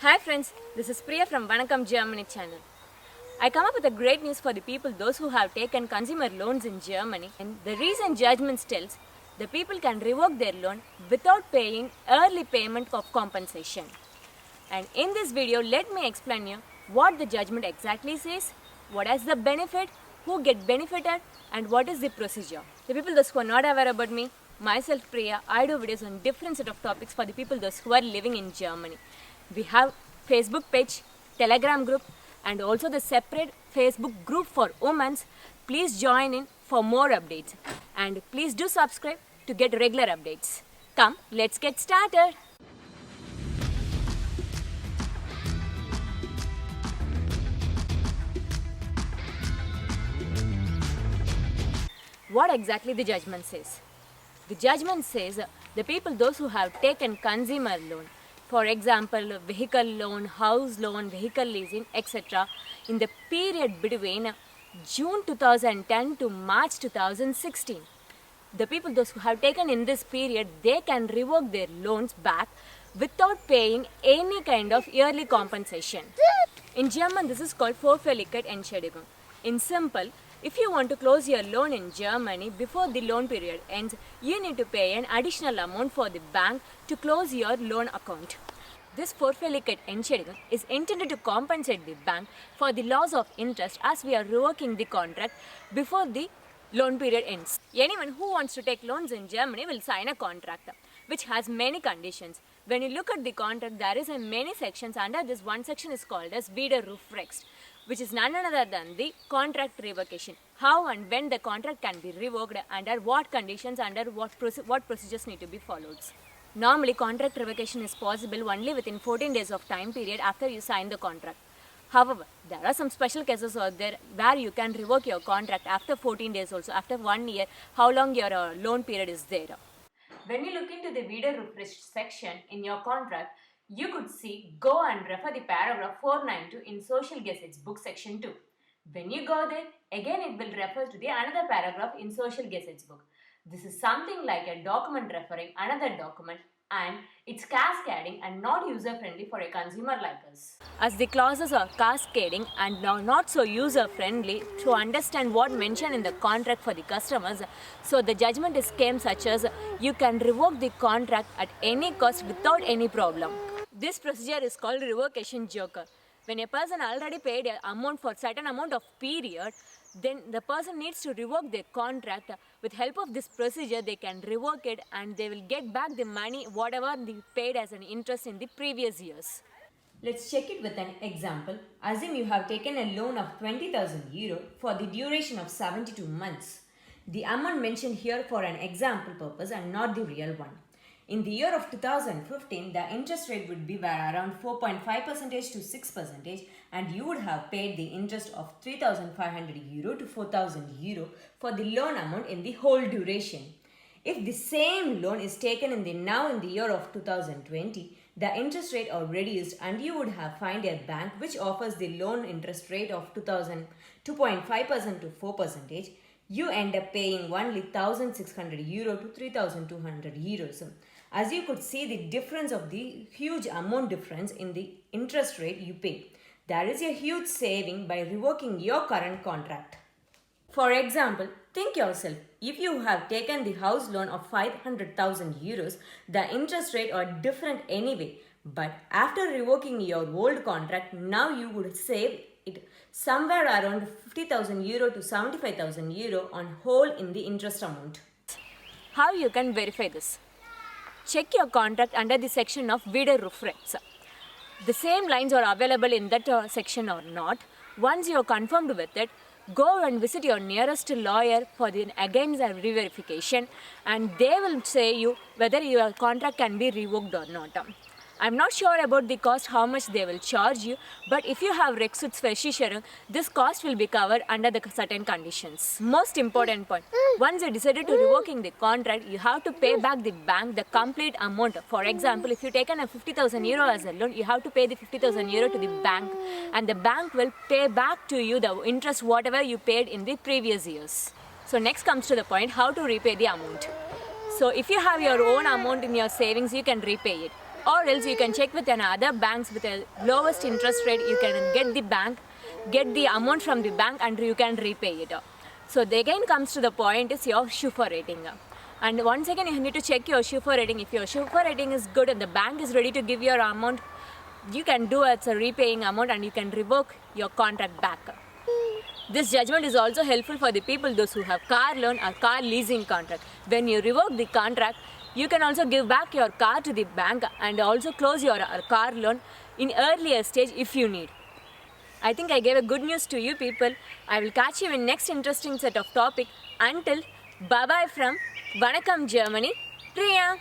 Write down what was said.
Hi friends, this is Priya from Vanakkam Germany channel. I come up with a great news for the people, those who have taken consumer loans in Germany. And the recent judgment tells the people can revoke their loan without paying early payment of compensation. And in this video, let me explain you what the judgment exactly says, what is the benefit, who get benefited, and what is the procedure. The people those who are not aware about me, myself Priya, I do videos on different set of topics for the people those who are living in Germany. We have Facebook page, Telegram group, and also the separate Facebook group for women. Please join in for more updates, and please do subscribe to get regular updates. Come, let's get started. What exactly the judgment says? The judgment says the people those who have taken consumer loan, for example vehicle loan, house loan, vehicle leasing, etc., in the period between June 2010 to March 2016. The people those who have taken in this period, they can revoke their loans back without paying any kind of yearly compensation. In German, this is called Vorfälligkeit Entschädigung. In simple, if you want to close your loan in Germany before the loan period ends, you need to pay an additional amount for the bank to close your loan account. This Vorfälligkeit Entschädigung is intended to compensate the bank for the loss of interest as we are revoking the contract before the loan period ends. Anyone who wants to take loans in Germany will sign a contract which has many conditions. When you look at the contract, there is many sections. Under this, one section is called as Widerrufsrecht, which is none other than the contract revocation. How and when the contract can be revoked, under what conditions, under what procedures need to be followed. Normally, contract revocation is possible only within 14 days of time period after you sign the contract. However, there are some special cases out there where you can revoke your contract after 14 days also, after 1 year, how long your loan period is there. When you look into the Widerrufsrecht section in your contract, you could see, go and refer the paragraph 492 in Social Gazettes book section 2. When you go there, again it will refer to the another paragraph in Social Gazettes book. This is something like a document referring another document, and it's cascading and not user friendly for a consumer like us. As the clauses are cascading and not so user friendly to understand what mentioned in the contract for the customers, so the judgment is came such as you can revoke the contract at any cost without any problem. This procedure is called revocation joker. When a person already paid an amount for certain amount of period, then the person needs to revoke their contract. With help of this procedure, they can revoke it and they will get back the money whatever they paid as an interest in the previous years. Let's check it with an example. Assume you have taken a loan of 20,000 euro for the duration of 72 months. The amount mentioned here for an example purpose and not the real one. In the year of 2015, the interest rate would be around 4.5% to 6%, and you would have paid the interest of 3,500 euro to 4,000 euro for the loan amount in the whole duration. If the same loan is taken in the year of 2020, the interest rate are reduced and you would have found a bank which offers the loan interest rate of 2.5% to 4%. You end up paying only 1,600 euro to 3,200 euros. As you could see the difference of the huge amount difference in the interest rate you pay. There is a huge saving by revoking your current contract. For example, think yourself, if you have taken the house loan of 500,000 euros, the interest rate are different anyway. But after revoking your old contract, now you would save it somewhere around 50,000 euro to 75,000 euro on whole in the interest amount. How you can verify this? Check your contract under the section of Widerrufsrecht. The same lines are available in that section or not. Once you are confirmed with it, go and visit your nearest lawyer for the again re-verification, and they will say you whether your contract can be revoked or not. I'm not sure about the cost, how much they will charge you, but if you have Rechtsversicherung, this cost will be covered under the certain conditions. Most important point, once you decided to revoking the contract, you have to pay back the bank the complete amount. For example, if you taken a 50,000 euro as a loan, you have to pay the 50,000 euro to the bank, and the bank will pay back to you the interest whatever you paid in the previous years. So next comes to the point, how to repay the amount. So if you have your own amount in your savings, you can repay it. or else you can check with another banks with a lowest interest rate. You can get the amount from the bank and you can repay it. So again comes to the point is your SHUFA rating. And once again you need to check your SHUFA rating. If your SHUFA rating is good and the bank is ready to give your amount, you can do as a repaying amount and you can revoke your contract back. This judgment is also helpful for the people those who have car loan or car leasing contract. When you revoke the contract, you can also give back your car to the bank and also close your car loan in earlier stage if you need. I think I gave a good news to you people. I will catch you in next interesting set of topic. Until bye bye from Vanakkam Germany, Priya.